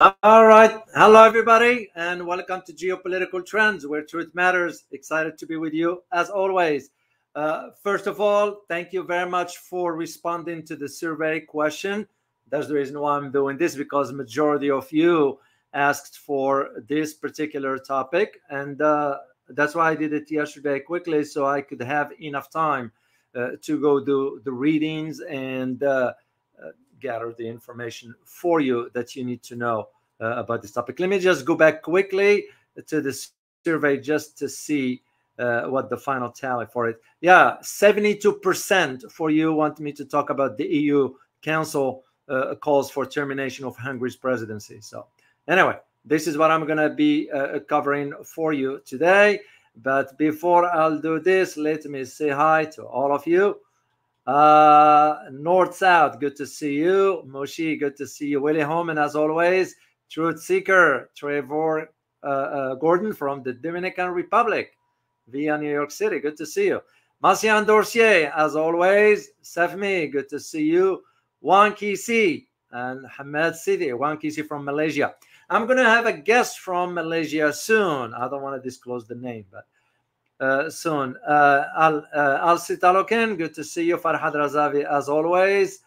All right. Hello, everybody, and welcome to Geopolitical Trends, where truth matters. Excited to be with you, as always. First of all, thank you very much for responding to the survey question. That's the reason why I'm doing this, because majority of you asked for this particular topic, and that's why I did it yesterday quickly, so I could have enough time to go do the readings and gather the information for you that you need to know about this topic. Let me just go back quickly to the survey just to see what the final tally for it. Yeah, 72% for you want me to talk about the EU Council calls for termination of Hungary's presidency. So anyway, this is what I'm going to be covering for you today. But before I'll do this, let me say hi to all of you. North South, good to see you. Moshi, good to see you. Willie Holman, as always. Truth Seeker, Trevor Gordon from the Dominican Republic via New York City, good to see you. Marcian Dorcier, as always. Sefmi, good to see you. Wan Kisi and Hamed Sidi, Wan Kisi from Malaysia. I'm going to have a guest from Malaysia soon. I don't want to disclose the name, but soon. Al Sitaloken, good to see you. Farhad Razavi, as always.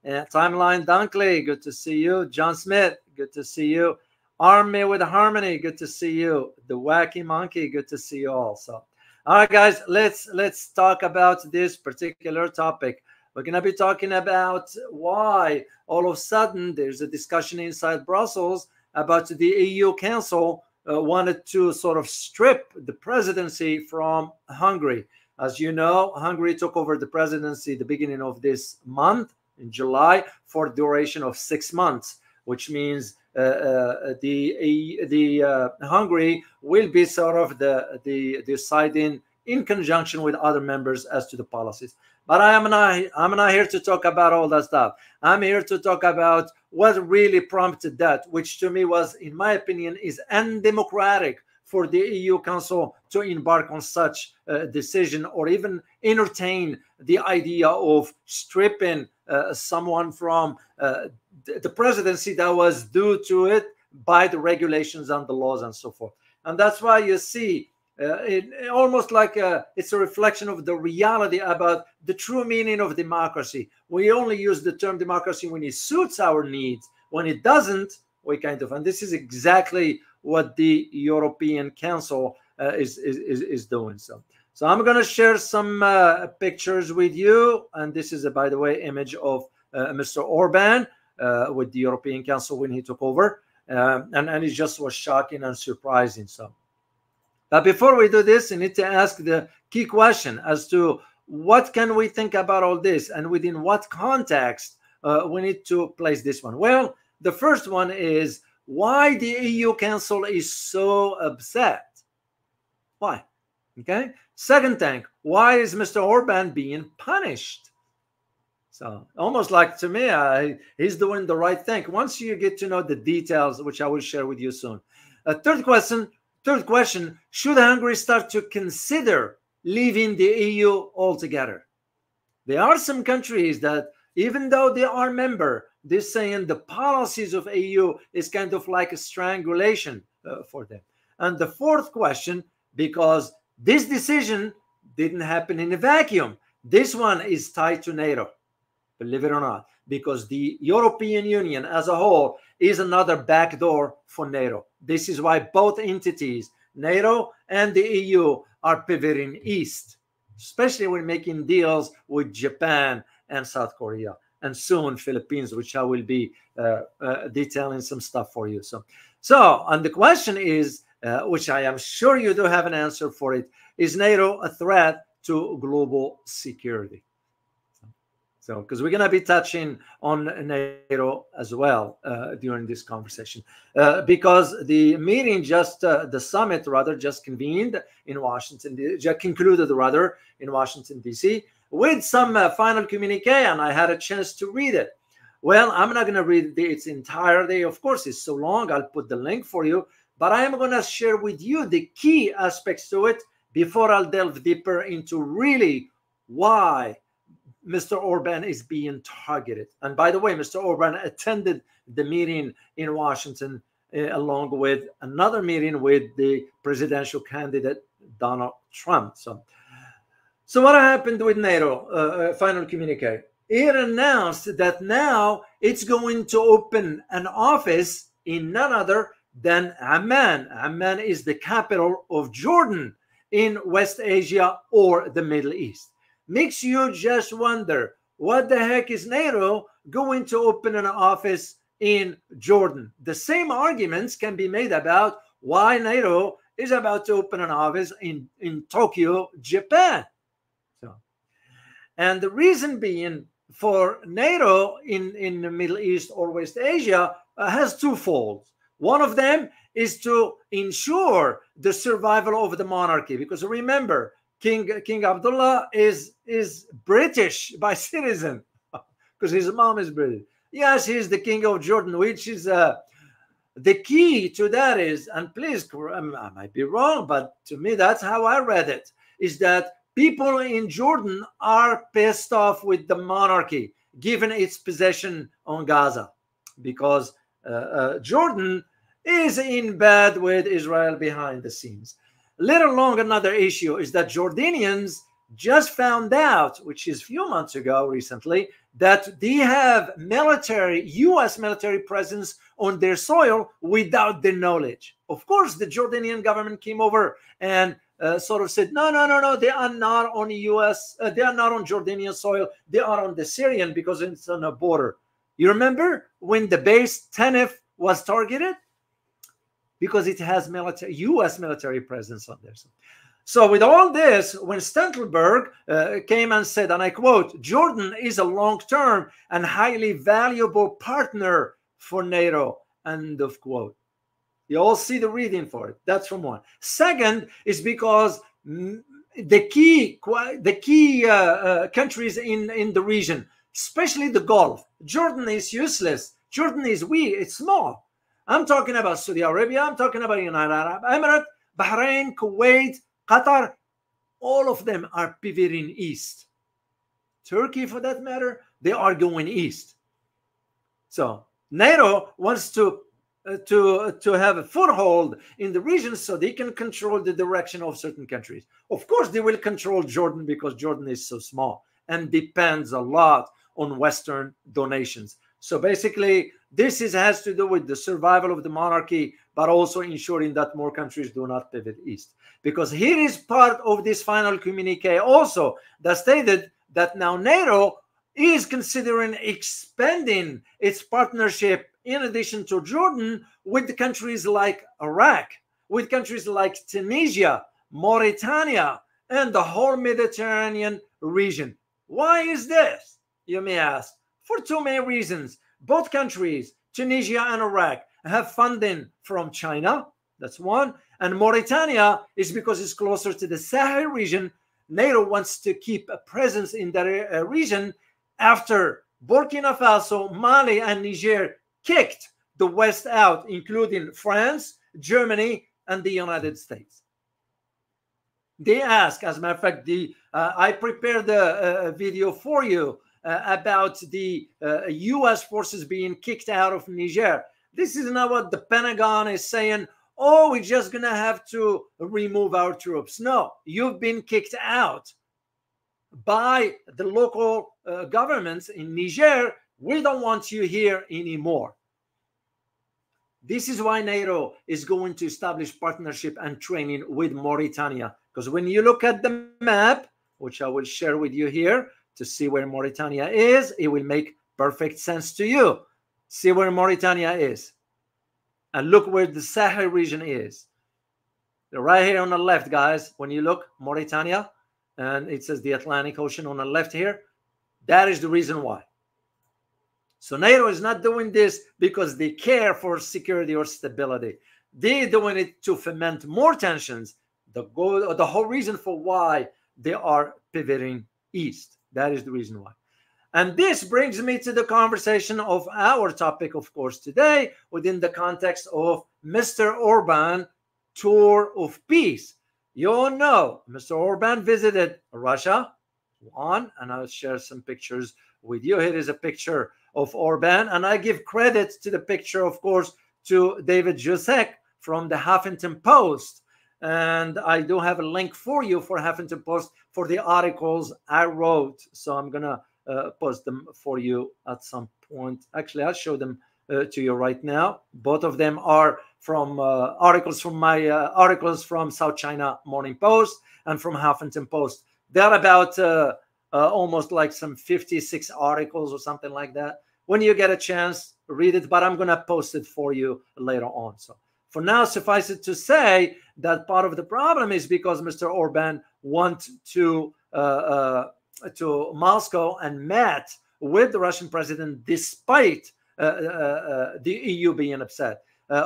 Timeline Dunkley, good to see you. John Smith, good to see you. Army with Harmony, good to see you. The Wacky Monkey, good to see you also. All right, guys, let's talk about this particular topic. We're going to be talking about why all of a sudden there's a discussion inside Brussels about the EU Council wanted to sort of strip the presidency from Hungary. As you know, Hungary took over the presidency the beginning of this month, in July, for a duration of 6 months, which means Hungary will be sort of the deciding in conjunction with other members as to the policies. But I'm not here to talk about all that stuff. I'm here to talk about what really prompted that, which to me was, in my opinion, is undemocratic for the EU Council to embark on such a decision or even entertain the idea of stripping someone from the presidency that was due to it by the regulations and the laws and so forth. And that's why you see it almost like it's a reflection of the reality about the true meaning of democracy. We only use the term democracy when it suits our needs. When it doesn't, we kind of, and this is exactly what the European Council is doing. So I'm going to share some pictures with you, and this is, by the way, image of Mr. Orban with the European Council when he took over, and it just was shocking and surprising. So, but before we do this, you need to ask the key question as to what can we think about all this, and within what context we need to place this one. Well, the first one is why the EU Council is so upset. Why? Okay. Second thing, why is Mr. Orban being punished? So almost like, to me, he's doing the right thing. Once you get to know the details, which I will share with you soon. Third question, should Hungary start to consider leaving the EU altogether? There are some countries that, even though they are member, they're saying the policies of EU is kind of like a strangulation for them. And the fourth question, because this decision didn't happen in a vacuum. This one is tied to NATO, believe it or not, because the European Union as a whole is another backdoor for NATO. This is why both entities, NATO and the EU, are pivoting east, especially when making deals with Japan and South Korea, and soon Philippines, which I will be detailing some stuff for you. So, and the question is, which I am sure you do have an answer for it, is NATO a threat to global security? So, because we're going to be touching on NATO as well during this conversation, because the meeting the summit rather just convened in Washington, just concluded rather in Washington, D.C., with some final communique, and I had a chance to read it. Well, I'm not going to read its entirety. Of course, it's so long. I'll put the link for you, but I am going to share with you the key aspects to it before I'll delve deeper into really why Mr. Orban is being targeted. And by the way, Mr. Orban attended the meeting in Washington along with another meeting with the presidential candidate Donald Trump. So what happened with NATO? Final communique. It announced that now it's going to open an office in none other than Amman. Amman is the capital of Jordan in West Asia or the Middle East. Makes you just wonder, what the heck is NATO going to open an office in Jordan? The same arguments can be made about why NATO is about to open an office in Tokyo, Japan. And the reason being for NATO in the Middle East or West Asia has twofold. One of them is to ensure the survival of the monarchy, because remember, King Abdullah is British by citizen, because his mom is British. Yes, he's the king of Jordan, which is the key to that is, and please, I might be wrong, but to me, that's how I read it, is that people in Jordan are pissed off with the monarchy, given its possession on Gaza, because Jordan is in bed with Israel behind the scenes. Let alone another issue is that Jordanians just found out, which is a few months ago recently, that they have U.S. military presence on their soil without their knowledge. Of course, the Jordanian government came over and sort of said, no, they are not on U.S., they are not on Jordanian soil, they are on the Syrian because it's on a border. You remember when the base Tenef was targeted? Because it has U.S. military presence on there. So with all this, when Stoltenberg came and said, and I quote, Jordan is a long-term and highly valuable partner for NATO, end of quote. You all see the reading for it. That's from one. Second is because the key countries in the region, especially the Gulf, Jordan is useless. Jordan is weak. It's small. I'm talking about Saudi Arabia. I'm talking about United Arab Emirates, Bahrain, Kuwait, Qatar. All of them are pivoting east. Turkey, for that matter, they are going east. So NATO wants to have a foothold in the region so they can control the direction of certain countries. Of course, they will control Jordan because Jordan is so small and depends a lot on Western donations. So basically, this has to do with the survival of the monarchy, but also ensuring that more countries do not pivot east. Because here is part of this final communique also that stated that now NATO is considering expanding its partnership in addition to Jordan with countries like Iraq, with countries like Tunisia, Mauritania, and the whole Mediterranean region. Why is this, you may ask? For two main reasons. Both countries, Tunisia and Iraq, have funding from China. That's one. And Mauritania is because it's closer to the Sahel region. NATO wants to keep a presence in that region after Burkina Faso, Mali, and Niger kicked the West out, including France, Germany, and the United States. They ask, as a matter of fact, I prepared a video for you about the U.S. forces being kicked out of Niger. This is not what the Pentagon is saying, oh, we're just going to have to remove our troops. No, you've been kicked out by the local governments in Niger. We don't want you here anymore. This is why NATO is going to establish partnership and training with Mauritania. Because when you look at the map, which I will share with you here, to see where Mauritania is, it will make perfect sense to you. See where Mauritania is. And look where the Sahel region is. Right here on the left, guys, when you look, Mauritania, and it says the Atlantic Ocean on the left here, that is the reason why. So NATO is not doing this because they care for security or stability. They're doing it to foment more tensions. The whole reason for why they are pivoting east. That is the reason why. And this brings me to the conversation of our topic, of course, today, within the context of Mr. Orban tour of peace. You all know Mr. Orban visited Russia, one, and I'll share some pictures with you. Here is a picture of Orban, and I give credit to the picture, of course, to David Jusek from the Huffington Post. And I do have a link for you for Huffington Post for the articles I wrote. So I'm going to post them for you at some point. Actually, I'll show them to you right now. Both of them are from articles from my articles from South China Morning Post and from Huffington Post. They're about almost like some 56 articles or something like that. When you get a chance, read it, but I'm going to post it for you later on. So for now, suffice it to say that part of the problem is because Mr. Orban went to Moscow and met with the Russian president despite the EU being upset.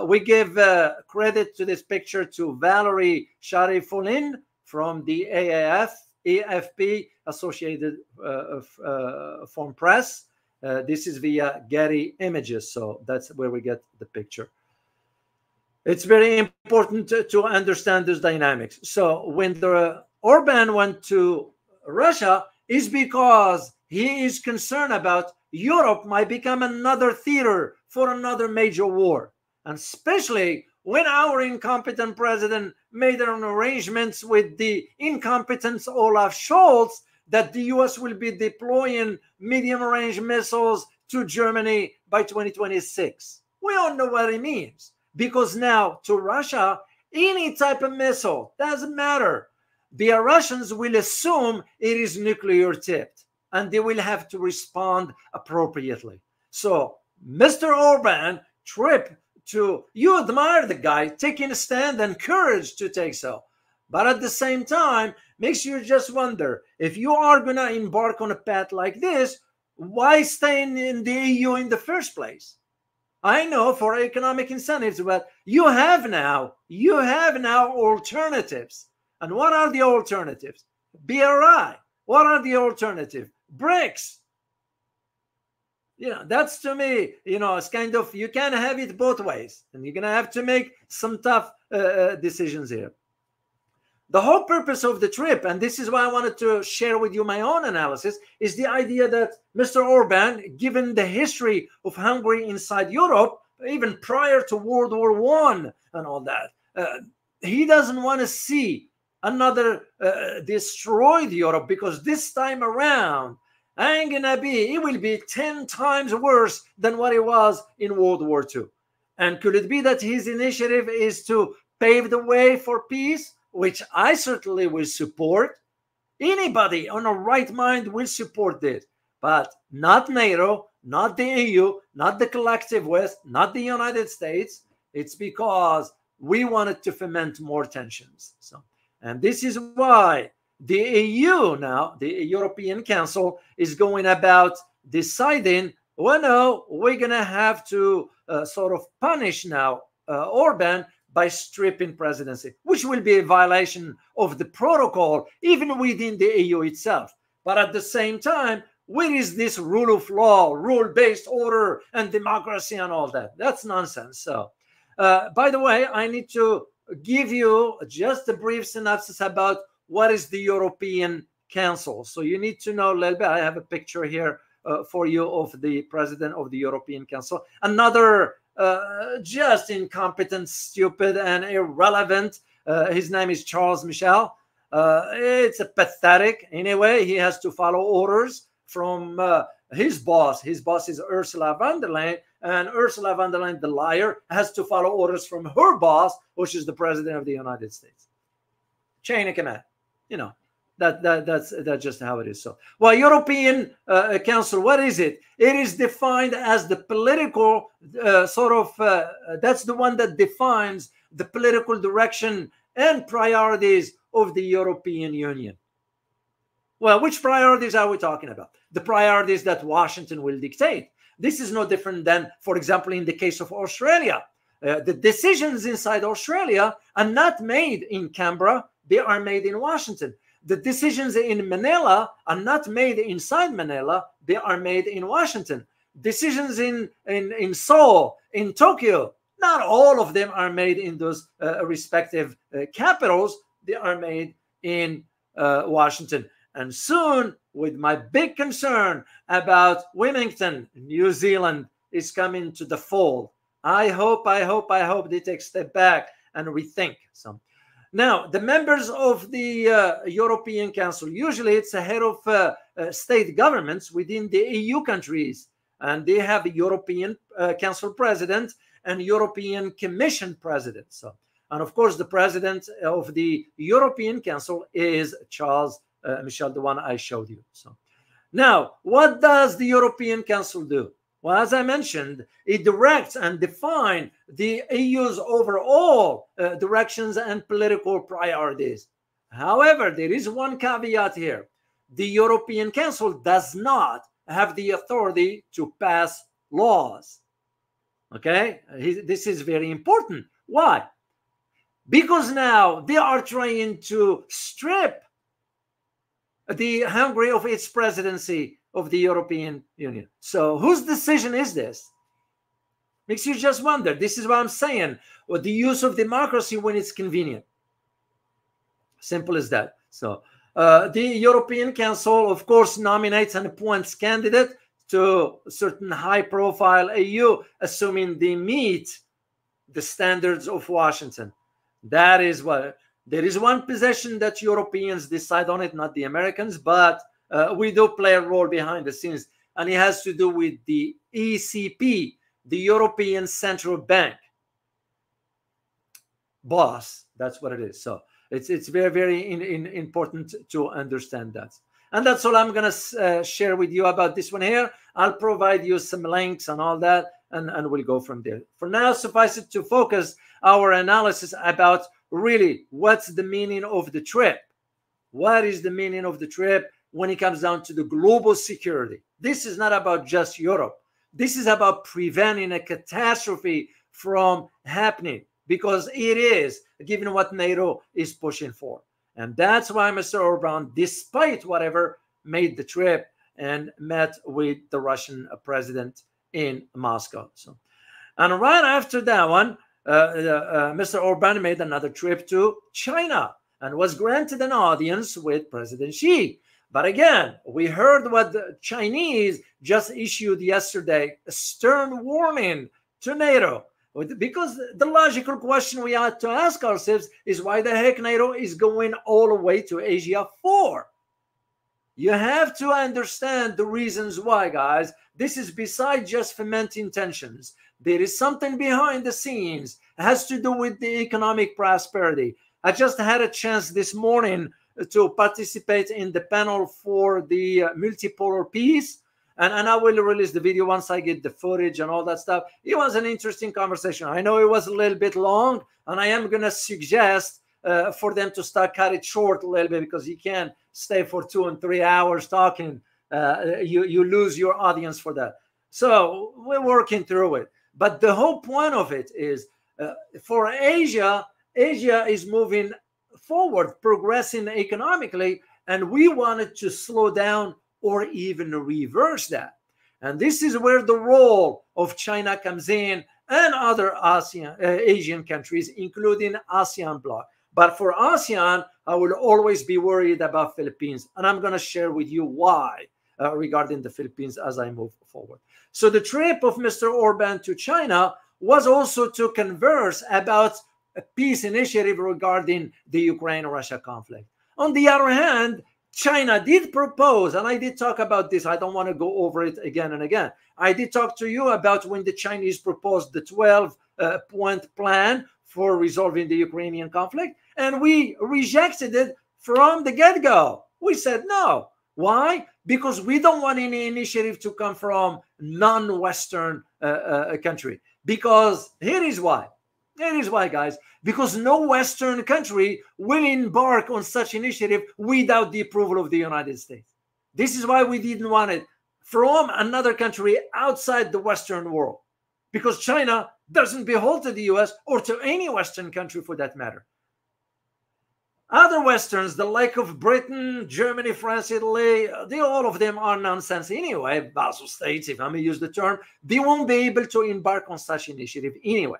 We give credit to this picture to Valerie Sharifolin from the AFP, Associated Foreign Press. This is via Getty Images, so that's where we get the picture. It's very important to understand this dynamics. So when the Orban went to Russia, is because he is concerned about Europe might become another theater for another major war. And especially when our incompetent president made an arrangements with the incompetent Olaf Scholz that the US will be deploying medium-range missiles to Germany by 2026. We all know what it means. Because now to Russia, any type of missile, doesn't matter. The Russians will assume it is nuclear tipped and they will have to respond appropriately. So Mr. Orban trip to, you admire the guy taking a stand and courage to take so. But at the same time, makes you just wonder, if you are going to embark on a path like this, why stay in the EU in the first place? I know for economic incentives, but you have now alternatives. And what are the alternatives? BRI. What are the alternatives? BRICS. You know, that's to me, you know, it's kind of, you can't have it both ways. And you're going to have to make some tough decisions here. The whole purpose of the trip, and this is why I wanted to share with you my own analysis, is the idea that Mr. Orban, given the history of Hungary inside Europe, even prior to World War I and all that, he doesn't want to see another destroyed Europe, because this time around, it will be 10 times worse than what it was in World War II. And could it be that his initiative is to pave the way for peace, which I certainly will support? Anybody on a right mind will support this, but not NATO, not the EU, not the collective West, not the United States. It's because we wanted to foment more tensions. So, and this is why the EU now, the European Council, is going about deciding, well, no, we're going to have to sort of punish now Orban by stripping presidency, which will be a violation of the protocol, even within the EU itself. But at the same time, where is this rule of law, rule-based order, and democracy and all that? That's nonsense. So, by the way, I need to give you just a brief synopsis about what is the European Council. So you need to know a little bit. I have a picture here for you of the president of the European Council. Another just incompetent, stupid, and irrelevant. His name is Charles Michel. It's a pathetic. Anyway, he has to follow orders from his boss. His boss is Ursula von der Leyen, and Ursula von der Leyen, the liar, has to follow orders from her boss, which is the president of the United States. Chain of command. You know, that's just how it is. So, well, European Council, what is it? It is defined as the political that's the one that defines the political direction and priorities of the European Union. Well, which priorities are we talking about? The priorities that Washington will dictate. This is no different than, for example, in the case of Australia. The decisions inside Australia are not made in Canberra, they are made in Washington. The decisions in Manila are not made inside Manila, they are made in Washington. Decisions in Seoul, in Tokyo, not all of them are made in those respective capitals, they are made in Washington. And soon with my big concern about Wilmington, New Zealand is coming to the fold. I hope they take a step back and rethink some. Now, the members of the European Council, usually it's a head of state governments within the EU countries, and they have a European Council president and European Commission president. So, and of course, the president of the European Council is Charles Michel, the one I showed you. So, now, what does the European Council do? Well, as I mentioned, it directs and defines the EU's overall directions and political priorities. However, there is one caveat here. The European Council does not have the authority to pass laws. Okay? This is very important. Why? Because now they are trying to strip the Hungary of its presidency of the European Union. So whose decision is this? Makes you just wonder. This is what I'm saying. Well, the use of democracy when it's convenient. Simple as that. So the European Council, of course, nominates and appoints candidates to certain high-profile EU, assuming they meet the standards of Washington. That is what. There is one position that Europeans decide on it, not the Americans, but we do play a role behind the scenes, and it has to do with the ECB, the European Central Bank. Boss, that's what it is. So it's very, very important to understand that. And that's all I'm going to share with you about this one here. I'll provide you some links and all that, and we'll go from there. For now, suffice it to focus our analysis about really what's the meaning of the trip. What is the meaning of the trip when it comes down to the global security? This is not about just Europe. This is about preventing a catastrophe from happening, because it is, given what NATO is pushing for. And that's why Mr. Orban, despite whatever, made the trip and met with the Russian president in Moscow. So, and right after that one, Mr. Orban made another trip to China and was granted an audience with President Xi. But again, we heard what the Chinese just issued yesterday, a stern warning to NATO. Because the logical question we have to ask ourselves is why the heck NATO is going all the way to Asia for? You have to understand the reasons why, guys. This is beside just fomenting tensions. There is something behind the scenes. It has to do with the economic prosperity. I just had a chance this morning to participate in the panel for the multipolar peace. And I will release the video once I get the footage and all that stuff. It was an interesting conversation. I know it was a little bit long, and I am going to suggest for them to cut it short a little bit, because you can't stay for 2 and 3 hours talking. You lose your audience for that. So we're working through it. But the whole point of it is for Asia, Asia is moving forward, progressing economically, and we wanted to slow down or even reverse that. And this is where the role of China comes in, and other Asian countries, including ASEAN bloc. But for ASEAN, I will always be worried about Philippines. And I'm going to share with you why regarding the Philippines as I move forward. So the trip of Mr. Orban to China was also to converse about a peace initiative regarding the Ukraine-Russia conflict. On the other hand, China did propose, and I did talk about this. I don't want to go over it again and again. I did talk to you about when the Chinese proposed the 12-point plan for resolving the Ukrainian conflict, and we rejected it from the get-go. We said no. Why? Because we don't want any initiative to come from non-Western country. Because here is why. Here is why, guys. Because no Western country will embark on such initiative without the approval of the United States. This is why we didn't want it from another country outside the Western world. Because China doesn't behold to the US or to any Western country for that matter. Other Westerns, the like of Britain, Germany, France, Italy, all of them are nonsense anyway. Vassal states, if I may use the term, they won't be able to embark on such initiative anyway.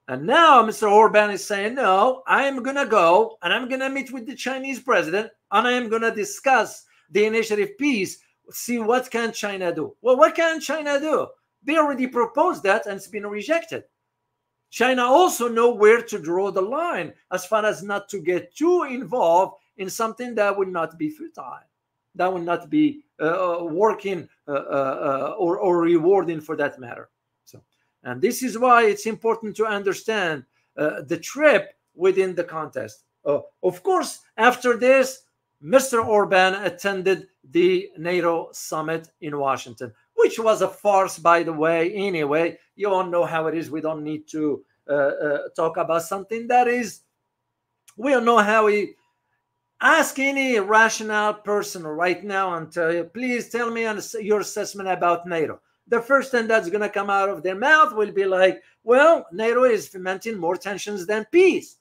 And now Mr. Orban is saying, no, I am going to go and I'm going to meet with the Chinese president and I am going to discuss the initiative peace, see what can China do. Well, what can China do? They already proposed that and it's been rejected. China also know where to draw the line as far as not to get too involved in something that would not be futile, that would not be working or rewarding for that matter. So, and this is why it's important to understand the trip within the context. Of course, after this, Mr. Orban attended the NATO summit in Washington, which was a farce, by the way. Anyway, you all know how it is. We don't need to talk about something that is, we don't know how we ask any rational person right now and tell you, please tell me your assessment about NATO. The first thing that's going to come out of their mouth will be like, well, NATO is fomenting more tensions than peace.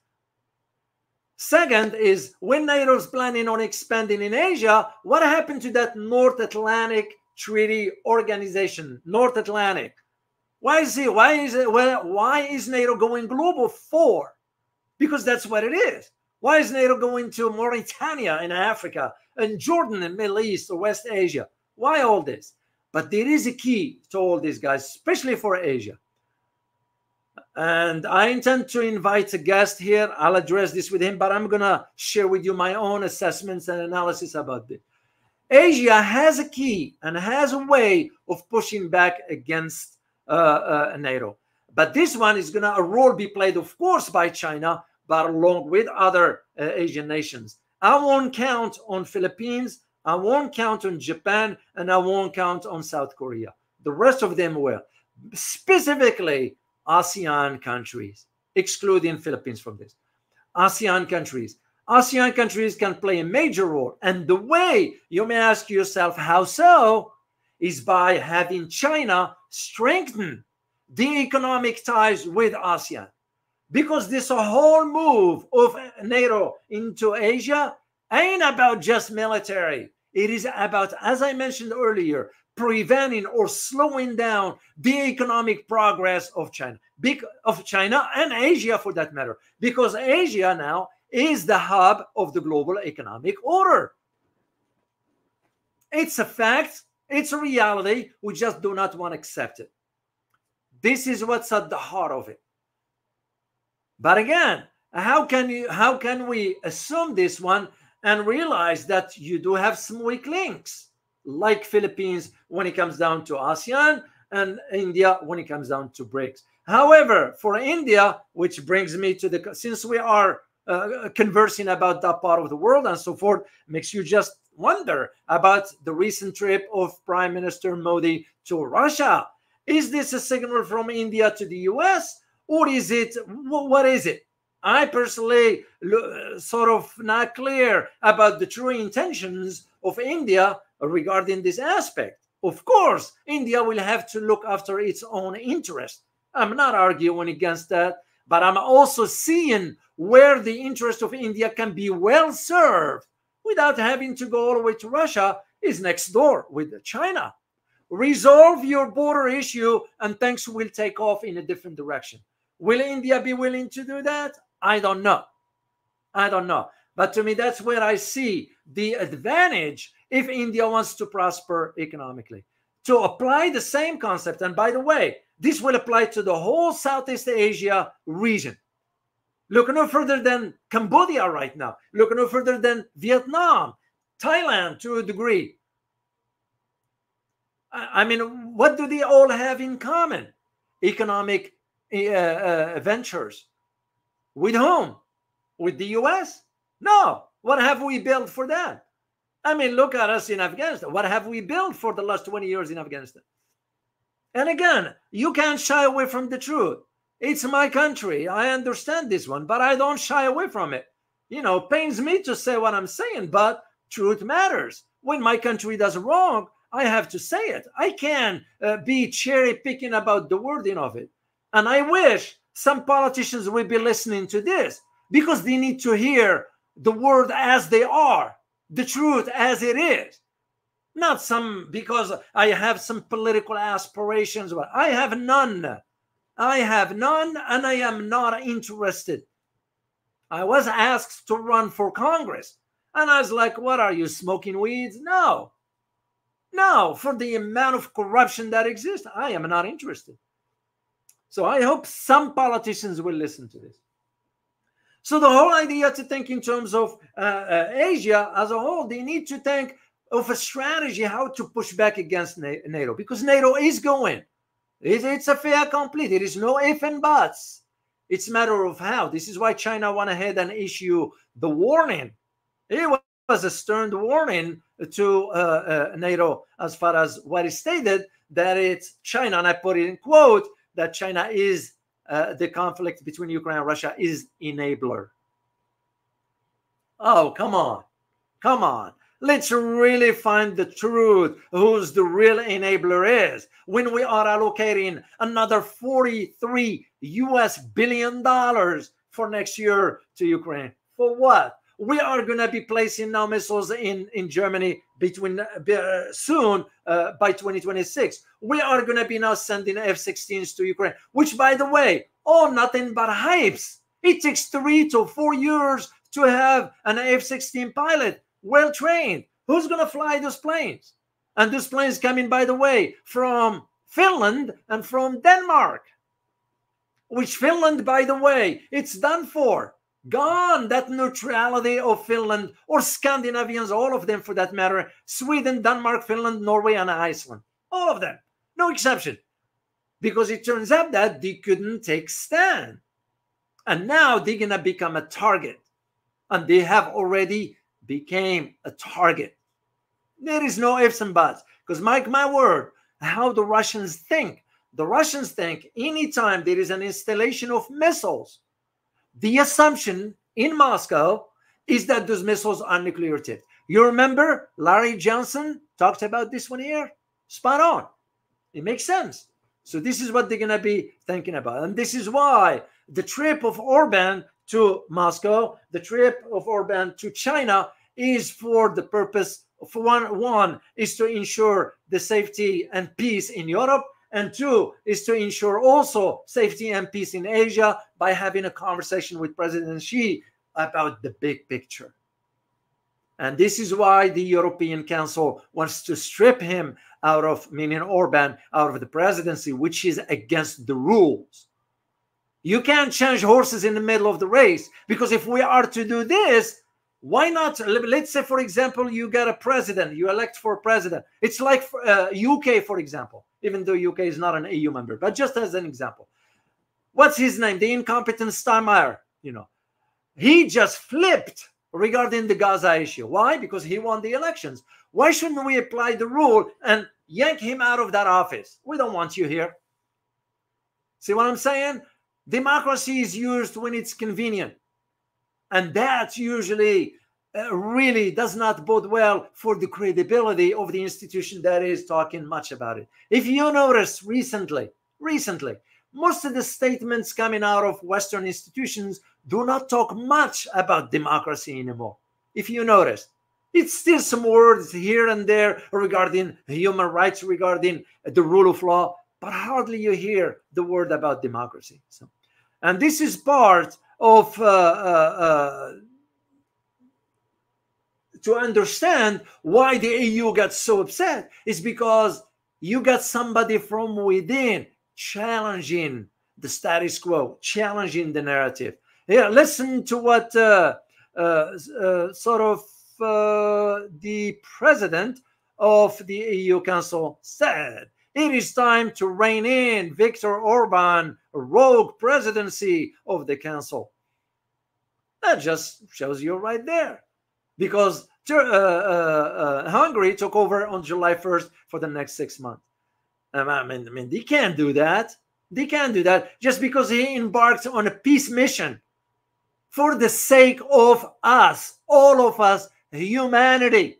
Second is, when NATO is planning on expanding in Asia, what happened to that North Atlantic Treaty Organization, North Atlantic? Why is NATO going global for? Because that's what it is. Why is NATO going to Mauritania in Africa and Jordan in Middle East or West Asia? Why all this? But there is a key to all these guys, especially for Asia. And I intend to invite a guest here. I'll address this with him, but I'm going to share with you my own assessments and analysis about this. Asia has a key and has a way of pushing back against NATO. But this one is going to, a role be played, of course, by China, but along with other Asian nations. I won't count on Philippines, I won't count on Japan, and I won't count on South Korea. The rest of them will. Specifically, ASEAN countries, excluding Philippines from this. ASEAN countries. ASEAN countries can play a major role. And the way you may ask yourself, how so? Is by having China strengthen the economic ties with ASEAN. Because this whole move of NATO into Asia ain't about just military. It is about, as I mentioned earlier, preventing or slowing down the economic progress of China and Asia for that matter, because Asia now is the hub of the global economic order. It's a fact, it's a reality, we just do not want to accept it. This is what's at the heart of it. But again, how can we assume this one and realize that you do have some weak links, like Philippines when it comes down to ASEAN and India when it comes down to BRICS. However, for India, which brings me to the, since we are conversing about that part of the world and so forth, makes you just wonder about the recent trip of Prime Minister Modi to Russia. Is this a signal from India to the US, or is it, what is it? I personally sort of not clear about the true intentions of India regarding this aspect. Of course, India will have to look after its own interest. I'm not arguing against that, but I'm also seeing where the interest of India can be well served without having to go all the way to Russia is next door with China. Resolve your border issue and things will take off in a different direction. Will India be willing to do that? I don't know. I don't know. But to me, that's where I see the advantage if India wants to prosper economically. To apply the same concept, and by the way, this will apply to the whole Southeast Asia region. Look no further than Cambodia right now. Look no further than Vietnam, Thailand to a degree. I mean, what do they all have in common? Economic ventures. With whom? With the US? No. What have we built for that? I mean, look at us in Afghanistan. What have we built for the last 20 years in Afghanistan? And again, you can't shy away from the truth. It's my country. I understand this one, but I don't shy away from it. You know, pains me to say what I'm saying, but truth matters. When my country does wrong, I have to say it. I can't be cherry picking about the wording of it. And I wish some politicians will be listening to this because they need to hear the word as they are, the truth as it is. Not some, because I have some political aspirations. But I have none. I have none, and I am not interested. I was asked to run for Congress. And I was like, what are you, smoking weeds? No. No, for the amount of corruption that exists, I am not interested. So I hope some politicians will listen to this. So the whole idea to think in terms of Asia as a whole, they need to think of a strategy how to push back against NATO, because NATO is going. It's a fait accompli. There is no if and buts. It's a matter of how. This is why China went ahead and issued the warning. It was a stern warning to NATO as far as what is stated, that it's China, and I put it in quote, that China is the conflict between Ukraine and Russia is enabler. Oh, come on. Come on. Let's really find the truth, who's the real enabler is, when we are allocating another $43 billion for next year to Ukraine. For what? We are going to be placing now missiles in Germany between soon by 2026. We are going to be now sending F-16s to Ukraine, which, by the way, nothing but hypes. It takes 3 to 4 years to have an F-16 pilot well trained. Who's going to fly those planes? And those planes coming, by the way, from Finland and from Denmark, which Finland, by the way, it's done for. Gone, that neutrality of Finland, or Scandinavians, all of them for that matter, Sweden, Denmark, Finland, Norway, and Iceland. All of them, no exception. Because it turns out that they couldn't take stand. And now they're going to become a target. And they have already became a target. There is no ifs and buts. Because mark my word, how the Russians think. The Russians think anytime there is an installation of missiles, the assumption in Moscow is that those missiles are nuclear tipped. You remember Larry Johnson talked about this one here? Spot on. It makes sense. So this is what they're going to be thinking about. And this is why the trip of Orban to Moscow, the trip of Orban to China is for the purpose of one is to ensure the safety and peace in Europe, and 2 is to ensure also safety and peace in Asia by having a conversation with President Xi about the big picture. And this is why the European Council wants to strip him out of, meaning Orban, out of the presidency, which is against the rules. You can't change horses in the middle of the race, because if we are to do this, why not? Let's say, for example, you get a president, you elect for a president. It's like UK, for example, even though UK is not an EU member, but just as an example. What's his name? The incompetent Steinmeier, he just flipped regarding the Gaza issue. Why? Because he won the elections. Why shouldn't we apply the rule and yank him out of that office? We don't want you here. See what I'm saying? Democracy is used when it's convenient. And that usually really does not bode well for the credibility of the institution that is talking much about it. If you notice recently, most of the statements coming out of Western institutions do not talk much about democracy anymore. If you notice, it's still some words here and there regarding human rights, regarding the rule of law, but hardly you hear the word about democracy. So, and this is part of to understand why the EU got so upset is because you got somebody from within challenging the status quo, challenging the narrative. Yeah, listen to what the president of the EU Council said. It is time to rein in Viktor Orban, a rogue presidency of the council. That just shows you right there. Because Hungary took over on July 1st for the next 6 months. I mean, they can't do that. They can't do that just because he embarked on a peace mission for the sake of us, all of us, humanity.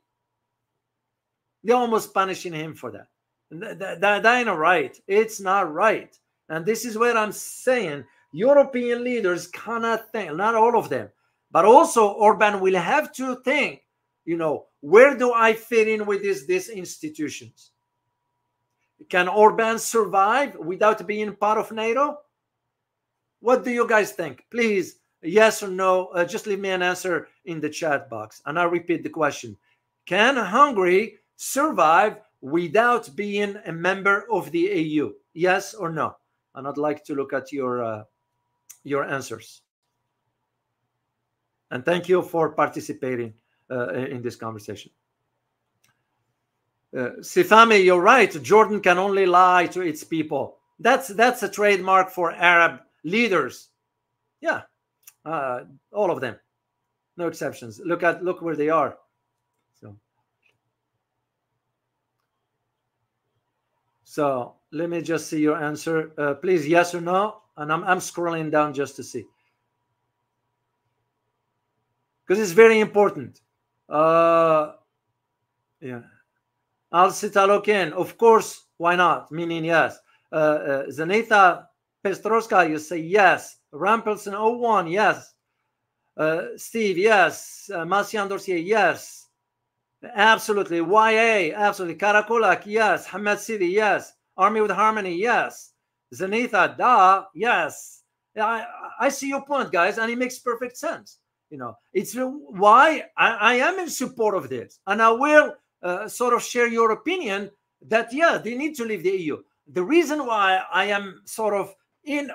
They're almost punishing him for that. That ain't right. It's not right. And this is where I'm saying European leaders cannot think, not all of them, but also Orban will have to think, where do I fit in with these institutions? Can Orban survive without being part of NATO? What do you guys think? Please yes or no. Just leave me an answer in the chat box, and I'll repeat the question. Can Hungary survive without being a member of the EU? Yes or no? And I'd like to look at your answers. And thank you for participating in this conversation. Sifami, you're right. Jordan can only lie to its people. That's a trademark for Arab leaders. Yeah, all of them, no exceptions. Look where they are. So let me just see your answer, please. Yes or no? And I'm scrolling down just to see, because it's very important. Yeah. Al-Sitalokin, of course, why not? Meaning yes. Zaneta Pestroska, you say yes. Rampelson 01, yes. Steve, yes. Marcian Dorsier, yes. Absolutely. YA, absolutely. Karakulak, yes. Hamad Sidi, yes. Army with Harmony, yes. Zanetha, da, yes. I see your point, guys, and it makes perfect sense. It's why I am in support of this, and I will sort of share your opinion that, yeah, they need to leave the EU. The reason why I am sort of in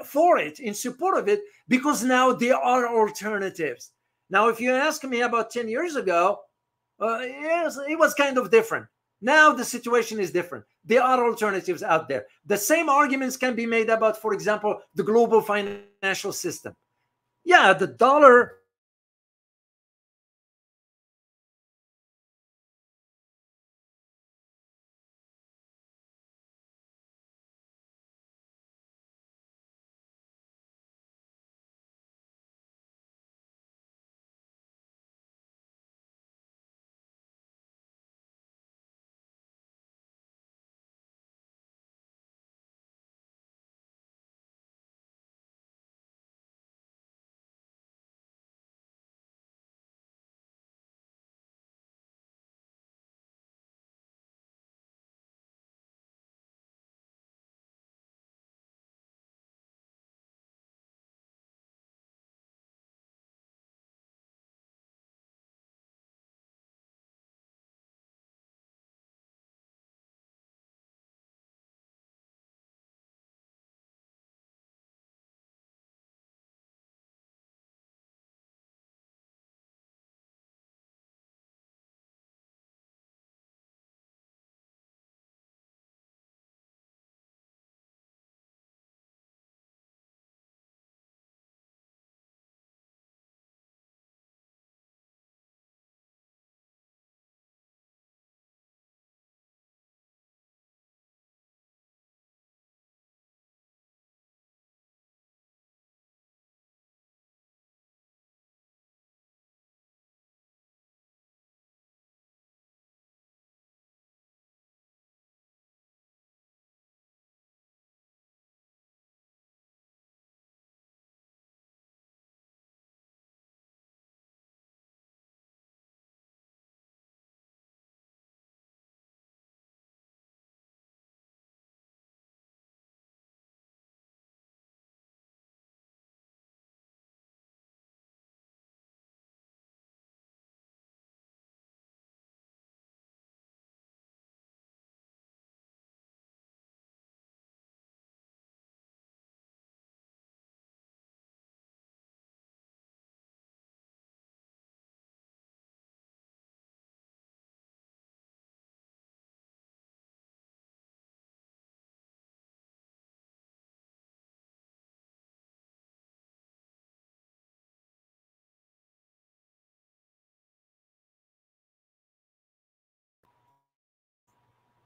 support of it, because now there are alternatives. Now, if you ask me about 10 years ago, yes, it was kind of different. Now the situation is different. There are alternatives out there. The same arguments can be made about, for example, the global financial system. Yeah, the dollar.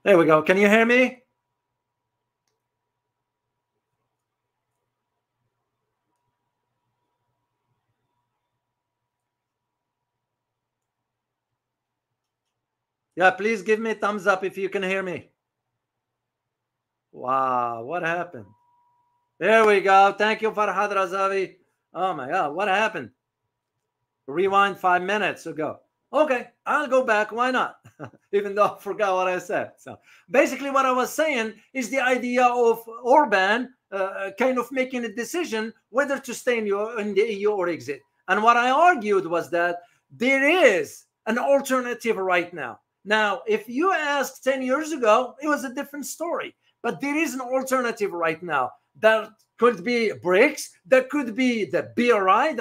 There we go. Can you hear me? Yeah, please give me a thumbs up if you can hear me. Wow, what happened? There we go. Thank you, Farhad Razavi. Oh my God, what happened? Rewind 5 minutes ago. Okay, I'll go back. Why not? Even though I forgot what I said. So basically what I was saying is the idea of Orban kind of making a decision whether to stay in the EU or exit. And what I argued was that there is an alternative right now. Now, if you asked 10 years ago, it was a different story. But there is an alternative right now. That could be BRICS, that could be the BRI,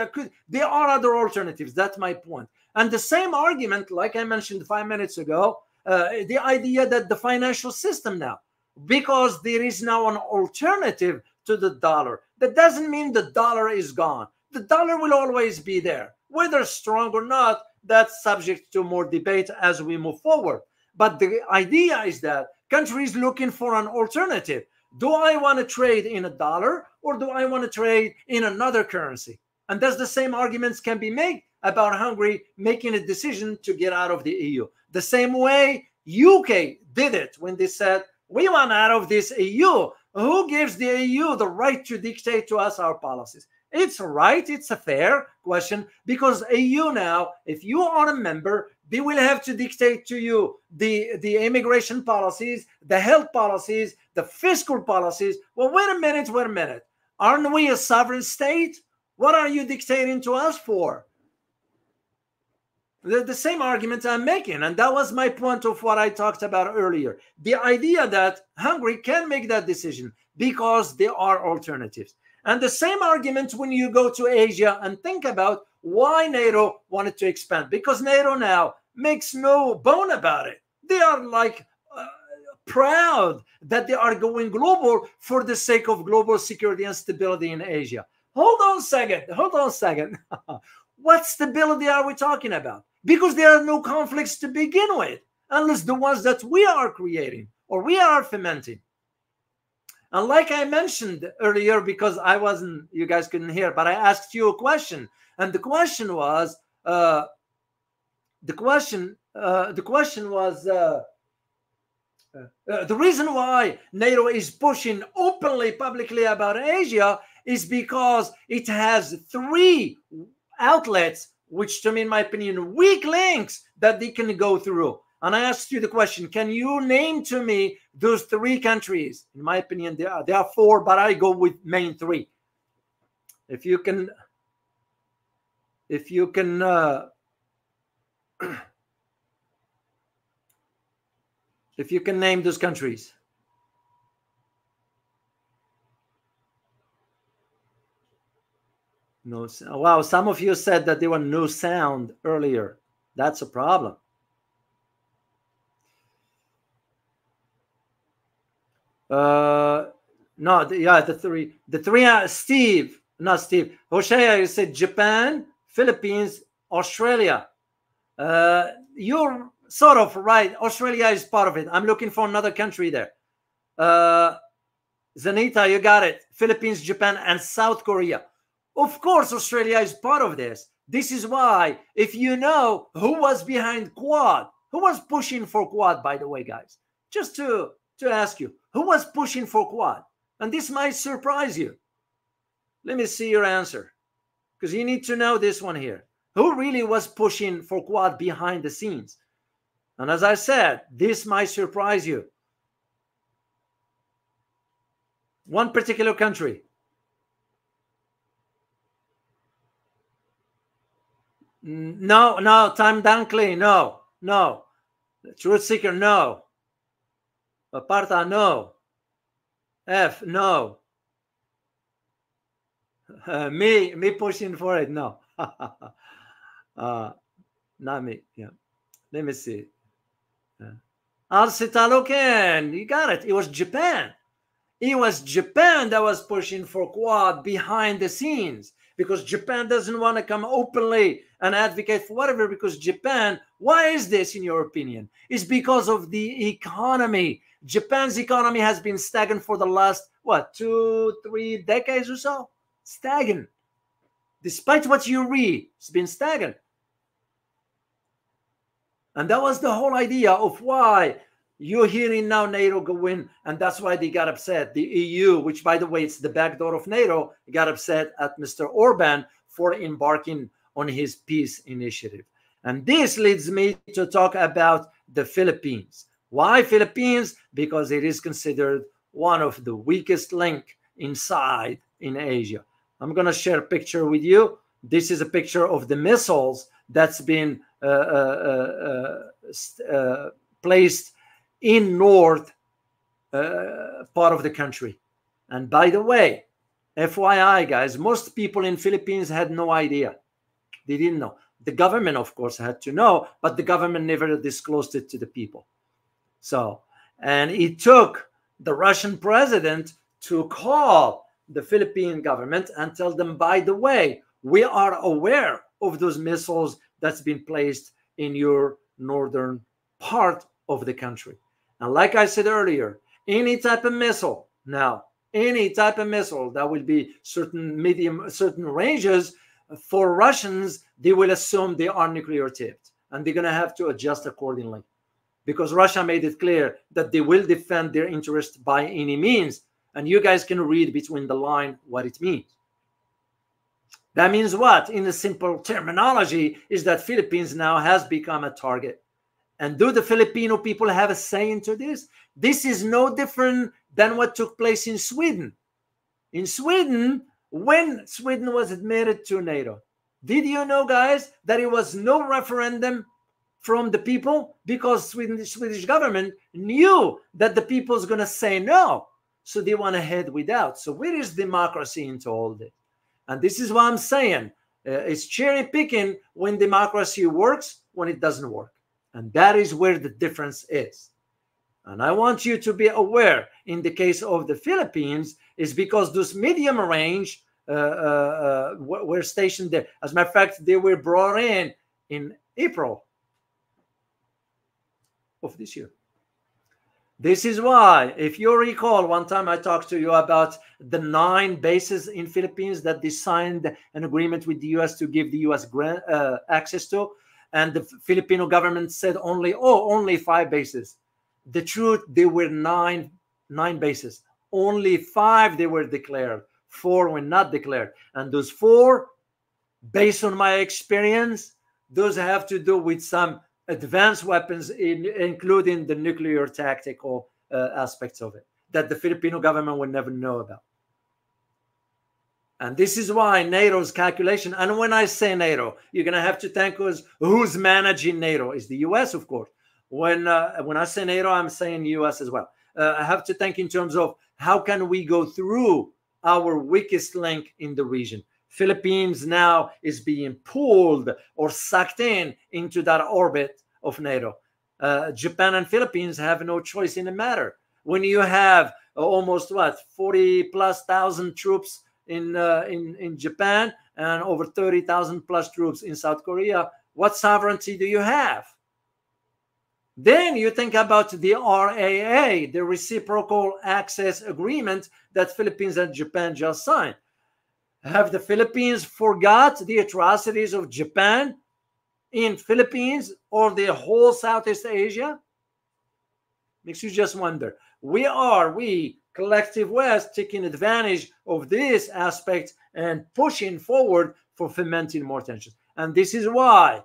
there are other alternatives. That's my point. And the same argument, like I mentioned 5 minutes ago, the idea that the financial system now, because there is now an alternative to the dollar, that doesn't mean the dollar is gone. The dollar will always be there. Whether strong or not, that's subject to more debate as we move forward. But the idea is that countries looking for an alternative. Do I want to trade in a dollar or do I want to trade in another currency? And that's the same arguments can be made about Hungary making a decision to get out of the EU. The same way UK did it when they said, we want out of this EU. Who gives the EU the right to dictate to us our policies? It's right. It's a fair question because EU now, if you are a member, they will have to dictate to you the immigration policies, the health policies, the fiscal policies. Well, wait a minute. Aren't we a sovereign state? What are you dictating to us for? The same argument I'm making, and that was my point of what I talked about earlier. The idea that Hungary can make that decision because there are alternatives. And the same argument when you go to Asia and think about why NATO wanted to expand. Because NATO now makes no bone about it. They are like proud that they are going global for the sake of global security and stability in Asia. Hold on a second. What stability are we talking about? Because there are no conflicts to begin with, unless the ones that we are creating or we are fomenting. And like I mentioned earlier, because you guys couldn't hear, but I asked you a question, and the question was, the reason why NATO is pushing openly, publicly about Asia is because it has 3 outlets, which to me, in my opinion, weak links that they can go through. And I asked you the question, can you name to me those 3 countries? In my opinion, there are 4, but I go with main 3. If you can name those countries. No, wow, some of you said that there were no sound earlier. That's a problem. No, the 3 are Steve, Hosea, you said Japan, Philippines, Australia. You're sort of right. Australia is part of it. I'm looking for another country there. Zanita, you got it. Philippines, Japan, and South Korea. Of course, Australia is part of this. This is why, if you know who was behind Quad, who was pushing for Quad, by the way, guys, just to ask you, who was pushing for Quad? And this might surprise you. Let me see your answer, because you need to know this one here. Who really was pushing for Quad behind the scenes? And as I said, this might surprise you. One particular country. No, Time Dunkley, no. Truth Seeker, no. Aparta, no. F, no. Me pushing for it, no. Not me, yeah. Let me see. Al-Sitaloken, you got it. It was Japan. It was Japan that was pushing for Quad behind the scenes, because Japan doesn't want to come openly and advocate for whatever, because Japan, why is this in your opinion? It's because of the economy. Japan's economy has been stagnant for the last, 2-3 decades or so? Stagnant. Despite what you read, it's been stagnant. And that was the whole idea of why you're hearing now NATO go in, and that's why they got upset. The EU, which, by the way, it's the back door of NATO, got upset at Mr. Orban for embarking on his peace initiative. And this leads me to talk about the Philippines. Why Philippines? Because it is considered one of the weakest link inside in Asia. I'm going to share a picture with you. This is a picture of the missiles that's been placed in north part of the country. And by the way, FYI, guys, most people in Philippines had no idea. They didn't know. The government, of course, had to know, but the government never disclosed it to the people. So, and it took the Russian president to call the Philippine government and tell them, by the way, we are aware of those missiles that's been placed in your northern part of the country. And like I said earlier, any type of missile now, any type of missile that will be certain ranges, for Russians, they will assume they are nuclear tipped, and they're going to have to adjust accordingly, because Russia made it clear that they will defend their interest by any means. And you guys can read between the line what it means. That means what? In a simple terminology, is that Philippines now has become a target. And do the Filipino people have a say into this? This is no different than what took place in Sweden. In Sweden, when Sweden was admitted to NATO, did you know, guys, that it was no referendum from the people? Because the Swedish government knew that the people is going to say no. So they went ahead without. So where is democracy into all this? And this is what I'm saying. It's cherry picking when democracy works, when it doesn't work. And that is where the difference is. And I want you to be aware, in the case of the Philippines, is because those medium range were stationed there. As a matter of fact, they were brought in April of this year. This is why, if you recall, one time I talked to you about the 9 bases in Philippines that they signed an agreement with the U.S. to give the U.S. access to, and the Filipino government said only 5 bases. The truth, there were nine bases. Only 5 they were declared. 4 were not declared. And those 4, based on my experience, those have to do with some advanced weapons, including the nuclear tactical aspects of it, that the Filipino government would never know about. And this is why NATO's calculation, and when I say NATO, you're going to have to thank us. Who's managing NATO? Is the U.S., of course. When I say NATO, I'm saying U.S. as well. I have to think in terms of how can we go through our weakest link in the region. Philippines now is being pulled or sucked into that orbit of NATO. Japan and Philippines have no choice in the matter. When you have almost 40,000+ troops in Japan and over 30,000+ troops in South Korea, what sovereignty do you have? Then you think about the RAA, the Reciprocal Access Agreement that Philippines and Japan just signed. Have the Philippines forgot the atrocities of Japan in Philippines or the whole Southeast Asia? Makes you just wonder. We collective West, taking advantage of this aspect and pushing forward for fomenting more tensions. And this is why,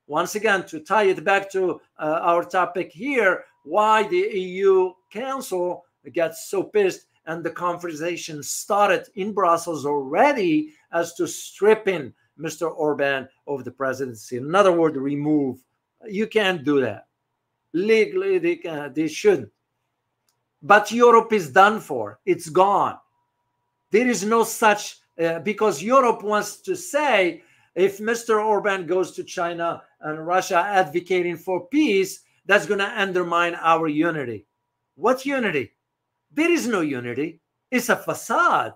once again, to tie it back to our topic here, why the EU Council gets so pissed and the conversation started in Brussels already as to stripping Mr. Orban of the presidency. In other words, remove. You can't do that. Legally, they shouldn't. But Europe is done for. It's gone. There is no such, because Europe wants to say, if Mr. Orban goes to China and Russia advocating for peace, that's going to undermine our unity. What unity? There is no unity. It's a facade.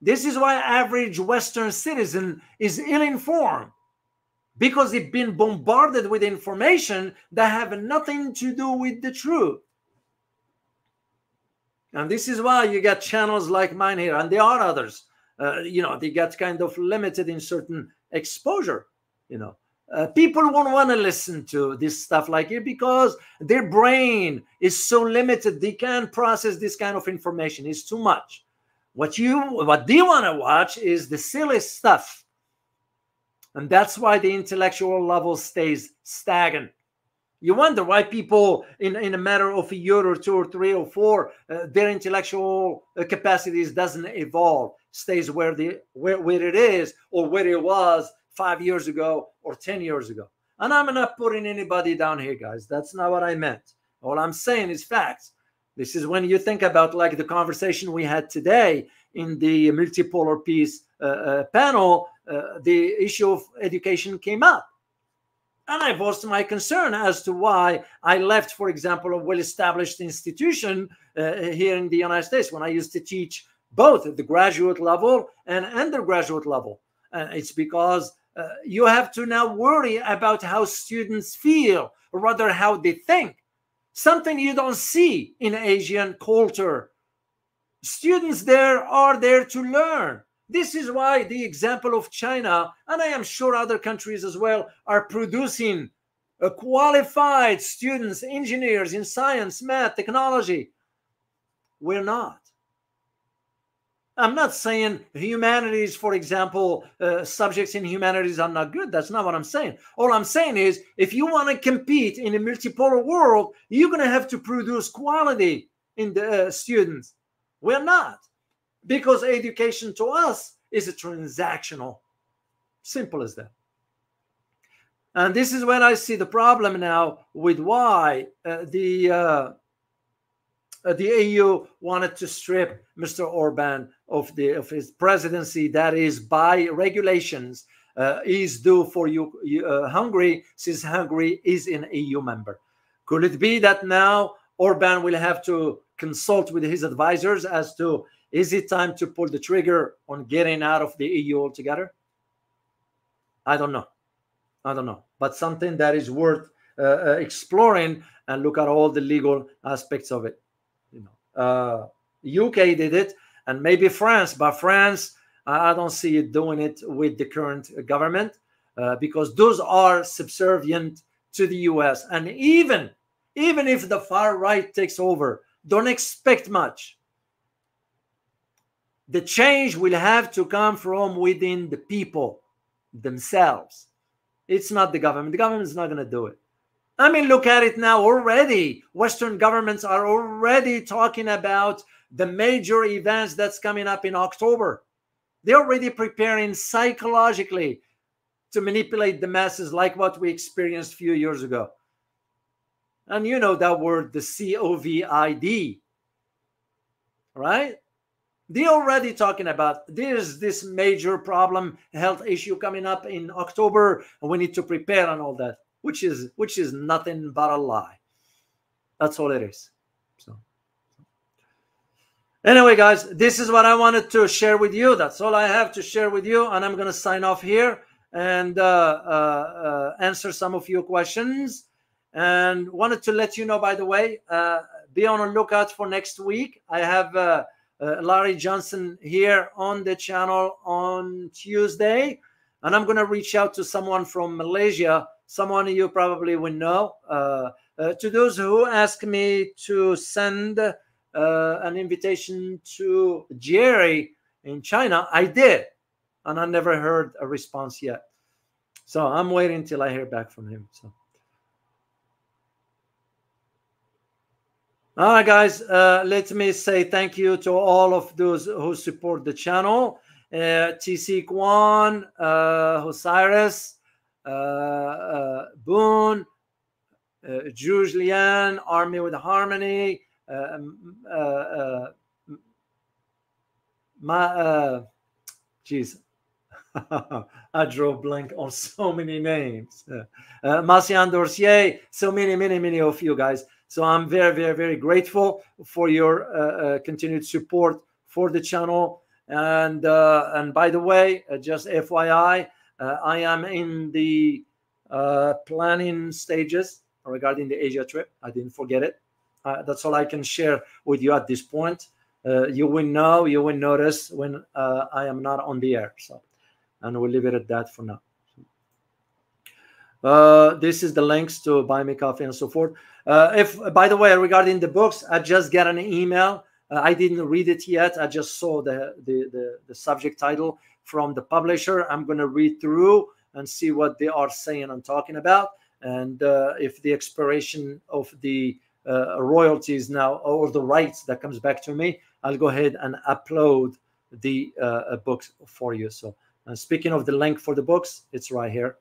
This is why average Western citizen is ill-informed, because they've been bombarded with information that have nothing to do with the truth. And this is why you get channels like mine here, and there are others. They get kind of limited in certain exposure. People won't want to listen to this stuff like it because their brain is so limited. They can't process this kind of information. It's too much. What they want to watch is the silly stuff. And that's why the intellectual level stays stagnant. You wonder why people in a matter of a year or two or three or four, their intellectual capacities doesn't evolve, stays where it is or where it was 5 years ago or 10 years ago. And I'm not putting anybody down here, guys. That's not what I meant. All I'm saying is facts. This is when you think about like the conversation we had today in the multipolar peace panel, the issue of education came up. And I voiced my concern as to why I left, for example, a well-established institution here in the United States when I used to teach both at the graduate level and undergraduate level. It's because you have to now worry about how students feel, or rather how they think. Something you don't see in Asian culture. Students there are there to learn. This is why the example of China, and I am sure other countries as well, are producing qualified students, engineers in science, math, technology. We're not. I'm not saying humanities, for example, subjects in humanities are not good. That's not what I'm saying. All I'm saying is if you want to compete in a multipolar world, you're going to have to produce quality in the students. We're not. Because education to us is a transactional. Simple as that. And this is when I see the problem now with why the EU wanted to strip Mr. Orban of his presidency. That is, by regulations, is due for Hungary, since Hungary is an EU member. Could it be that now Orban will have to consult with his advisors as to, is it time to pull the trigger on getting out of the EU altogether? I don't know. I don't know. But something that is worth exploring, and look at all the legal aspects of it. UK did it, and maybe France. But France, I don't see it doing it with the current government because those are subservient to the US. And even if the far right takes over, don't expect much. The change will have to come from within the people themselves. It's not the government. The government is not going to do it. I mean, look at it now already. Western governments are already talking about the major events that's coming up in October. They're already preparing psychologically to manipulate the masses like what we experienced a few years ago. And you know that word, the COVID, right? They're already talking about there's this major problem, health issue coming up in October, and we need to prepare and all that, which is nothing but a lie. That's all it is. So anyway, guys, this is what I wanted to share with you. That's all I have to share with you, and I'm going to sign off here and answer some of your questions. And wanted to let you know, by the way, be on the lookout for next week. I have Larry Johnson here on the channel on Tuesday, and I'm going to reach out to someone from Malaysia, someone you probably will know. To those who ask me to send an invitation to Jerry in China, I did, and I never heard a response yet. So I'm waiting till I hear back from him. So. All right, guys, let me say thank you to all of those who support the channel. TC Kwan, Osiris, Boone, Julian, Army with Harmony, I drove blank on so many names. Marcian Dorcier, so many of you guys. So I'm very grateful for your continued support for the channel. And by the way, just FYI, I am in the planning stages regarding the Asia trip. I didn't forget it. That's all I can share with you at this point. You will know, you will notice when I am not on the air. So, and we'll leave it at that for now. This is the links to buy me coffee and so forth. If, by the way, regarding the books, I just got an email. I didn't read it yet. I just saw the subject title from the publisher. I'm going to read through and see what they are saying and talking about. And if the expiration of the royalties now, or the rights that comes back to me, I'll go ahead and upload the books for you. So speaking of the link for the books, it's right here.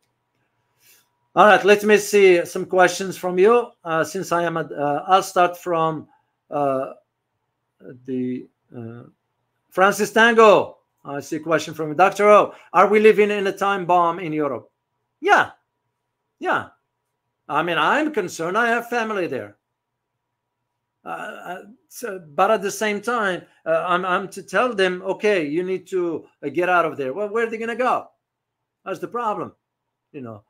All right, let me see some questions from you. Since I am I'll start from Francis Tango. I see a question from Dr. O. Are we living in a time bomb in Europe? Yeah. I mean, I'm concerned. I have family there. But at the same time, I'm to tell them, okay, you need to get out of there. Well, where are they going to go? That's the problem. You know,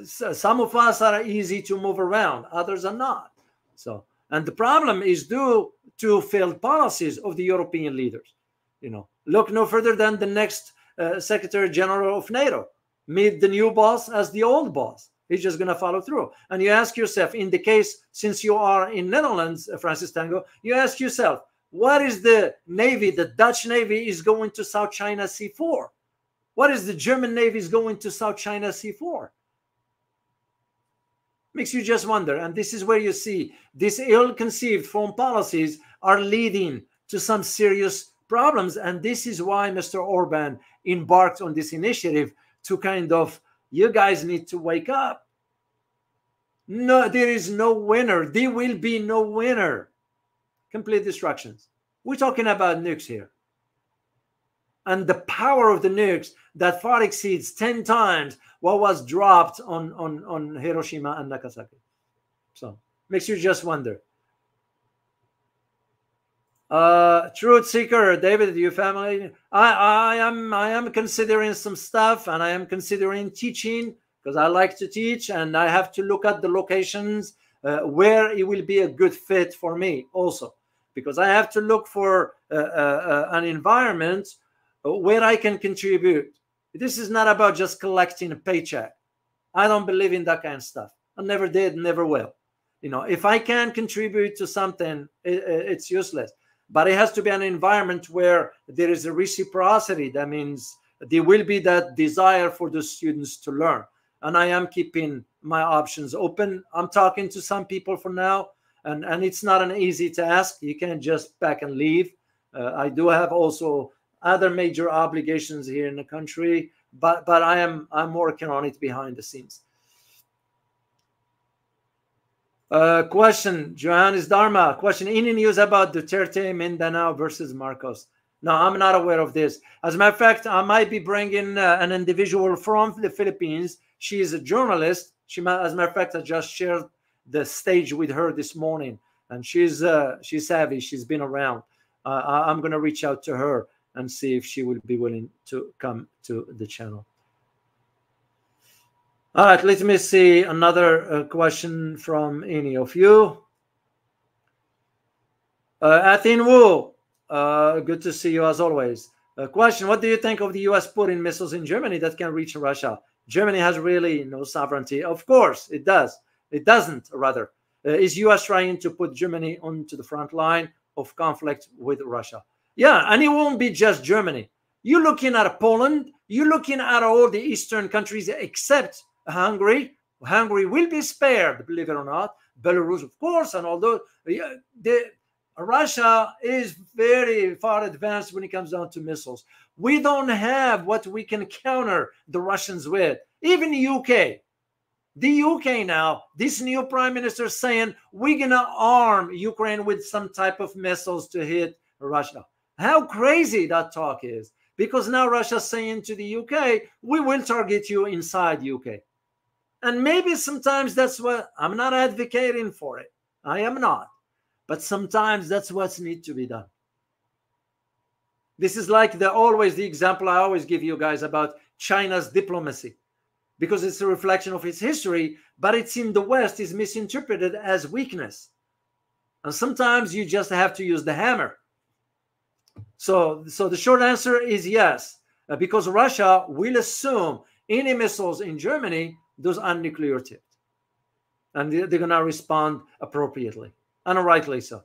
some of us are easy to move around, others are not. So, and the problem is due to failed policies of the European leaders. You know, look no further than the next Secretary General of NATO. Meet the new boss as the old boss. He's just going to follow through. And you ask yourself, in the case, since you are in Netherlands, Francis Tango, you ask yourself, what is the Navy, the Dutch Navy is going to South China Sea for? What is the German Navy is going to South China Sea for? Makes you just wonder. And this is where you see these ill-conceived foreign policies are leading to some serious problems. And this is why Mr. Orban embarked on this initiative to kind of, you guys need to wake up. No, there is no winner. There will be no winner. Complete destructions. We're talking about nukes here. And the power of the nukes that far exceeds 10 times what was dropped on Hiroshima and Nagasaki. So, makes you just wonder. Truth Seeker, David, your family. I am considering some stuff, and I am considering teaching, because I like to teach, and I have to look at the locations where it will be a good fit for me also, because I have to look for an environment where I can contribute. This is not about just collecting a paycheck. I don't believe in that kind of stuff. I never did, never will. You know, if I can contribute to something, it's useless. But it has to be an environment where there is a reciprocity. That means there will be that desire for the students to learn. And I am keeping my options open. I'm talking to some people for now, and it's not an easy task. You can't just pack and leave. I do have also other major obligations here in the country, but I'm working on it behind the scenes. Question, Johannes Dharma. Question, any news about Duterte, Mindanao versus Marcos? No, I'm not aware of this. As a matter of fact, I might be bringing an individual from the Philippines. She is a journalist. As a matter of fact, I just shared the stage with her this morning, and she's savvy. She's been around. I'm going to reach out to her and see if she will be willing to come to the channel. All right, let me see another question from any of you. Athin Wu, good to see you as always. Question, what do you think of the U.S. putting missiles in Germany that can reach Russia? Germany has really no sovereignty. Of course, it does. It doesn't, rather. Is U.S. trying to put Germany onto the front line of conflict with Russia? Yeah, and it won't be just Germany. You're looking at Poland. You're looking at all the Eastern countries except Hungary. Hungary will be spared, believe it or not. Belarus, of course, and although Russia is very far advanced when it comes down to missiles. We don't have what we can counter the Russians with. Even the UK. The UK now, this new prime minister is saying, we're going to arm Ukraine with some type of missiles to hit Russia. How crazy that talk is. Because now Russia's saying to the UK, we will target you inside UK. And maybe sometimes that's what, I'm not advocating for it. I am not. But sometimes that's what's need to be done. This is like always the example I always give you guys about China's diplomacy. Because it's a reflection of its history, but it's in the West is misinterpreted as weakness. And sometimes you just have to use the hammer. So the short answer is yes, because Russia will assume any missiles in Germany, those are nuclear tipped. And they're going to respond appropriately, and rightly so.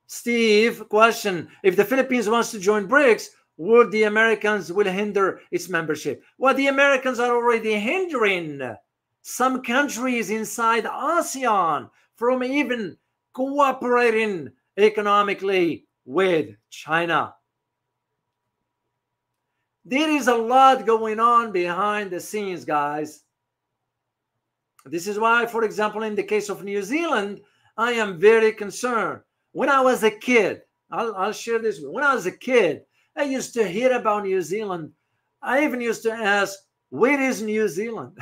Steve, question, if the Philippines wants to join BRICS, would the Americans will hinder its membership? Well, the Americans are already hindering some countries inside ASEAN from even cooperating economically with China. There is a lot going on behind the scenes, guys. This is why, for example, in the case of New Zealand, I am very concerned. When I was a kid, I'll share this. When I was a kid, I used to hear about New Zealand. I even used to ask, where is New Zealand?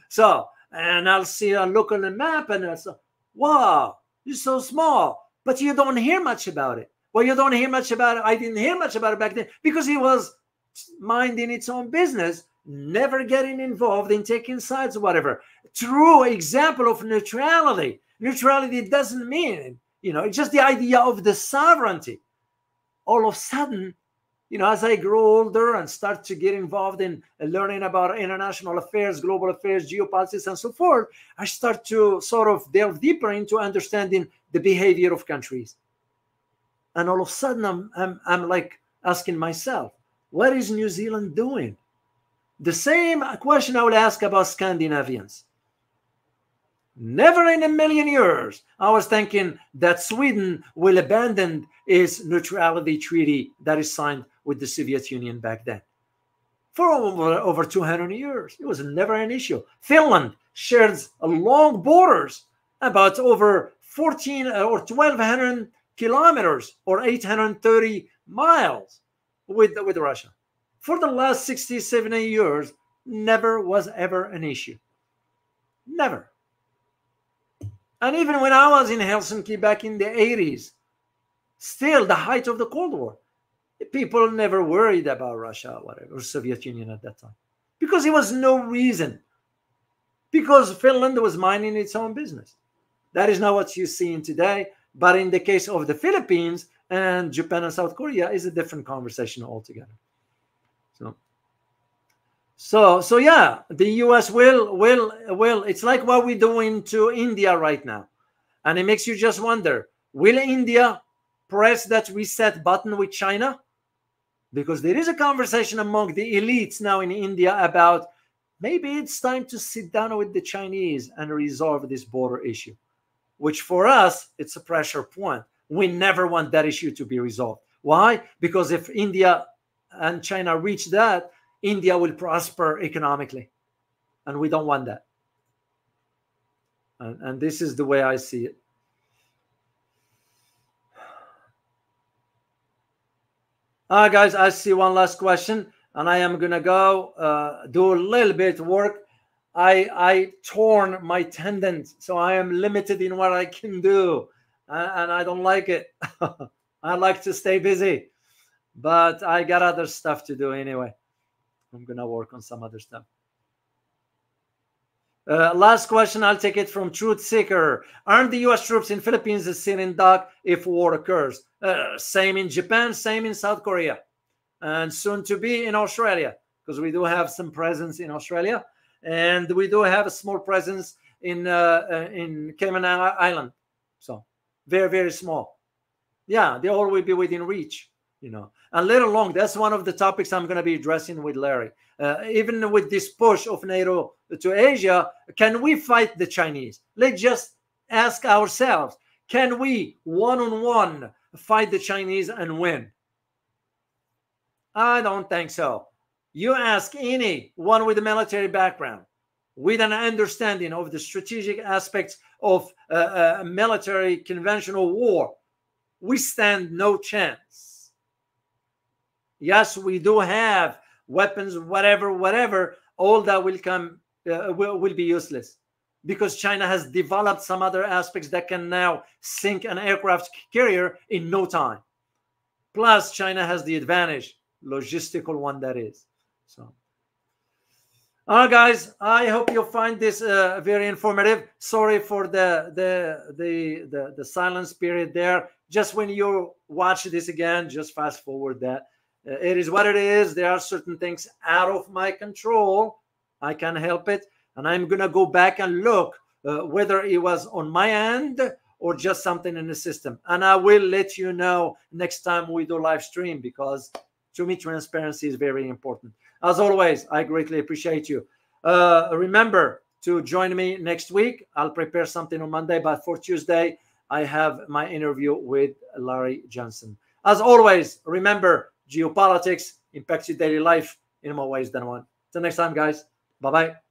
So, and I'll look on the map and I'll say, wow, it's so small, but you don't hear much about it. Well, you don't hear much about it. I didn't hear much about it back then because it was minding its own business, never getting involved in taking sides or whatever. True example of neutrality. Neutrality doesn't mean, it's just the idea of the sovereignty. All of a sudden, as I grow older and start to get involved in learning about international affairs, global affairs, geopolitics, and so forth, I start to sort of delve deeper into understanding the behavior of countries. And all of a sudden, I'm like asking myself, what is New Zealand doing? The same question I would ask about Scandinavians. Never in a million years I was thinking that Sweden will abandon its neutrality treaty that is signed with the Soviet Union back then. For over 200 years, it was never an issue. Finland shares long borders, about over 14 or 1,200 kilometers or 830 miles with Russia. For the last 60, 70 years, never was ever an issue. Never. And even when I was in Helsinki back in the 80s, still the height of the Cold War, people never worried about Russia or whatever, or Soviet Union at that time. Because there was no reason. Because Finland was minding its own business. That is not what you're seeing today. But in the case of the Philippines and Japan and South Korea, is a different conversation altogether. So yeah, the US will. It's like what we're doing to India right now. And it makes you just wonder, will India press that reset button with China? Because there is a conversation among the elites now in India about maybe it's time to sit down with the Chinese and resolve this border issue, which for us, it's a pressure point. We never want that issue to be resolved. Why? Because if India and China reach that, India will prosper economically. And we don't want that. And this is the way I see it. Guys, I see one last question, and I am going to go do a little bit of work. I torn my tendons, so I am limited in what I can do, and I don't like it. I like to stay busy, but I got other stuff to do anyway. I'm going to work on some other stuff. Last question, I'll take it from Truth Seeker. Aren't the U.S. troops in Philippines sitting duck if war occurs? Same in Japan, same in South Korea, and soon to be in Australia, because we do have some presence in Australia, and we do have a small presence in Cayman Island. So very, very small. Yeah, they all will be within reach, And later along, that's one of the topics I'm going to be addressing with Larry. Even with this push of NATO to Asia, can we fight the Chinese? Let's just ask ourselves, can we one-on-one fight the Chinese and win? I don't think so. You ask anyone with a military background, with an understanding of the strategic aspects of military conventional war, we stand no chance. Yes, we do have weapons, whatever, all that will come will be useless, because China has developed some other aspects that can now sink an aircraft carrier in no time. Plus, China has the advantage, logistical one that is. So, all right, guys, I hope you'll find this very informative. Sorry for the silence period there. Just when you watch this again, just fast forward that. It is what it is. There are certain things out of my control. I can't help it. And I'm going to go back and look whether it was on my end or just something in the system. And I will let you know next time we do live stream, because to me, transparency is very important. As always, I greatly appreciate you. Remember to join me next week. I'll prepare something on Monday, but for Tuesday, I have my interview with Larry Johnson. As always, remember, geopolitics impacts your daily life in more ways than one. Till next time, guys. Bye-bye.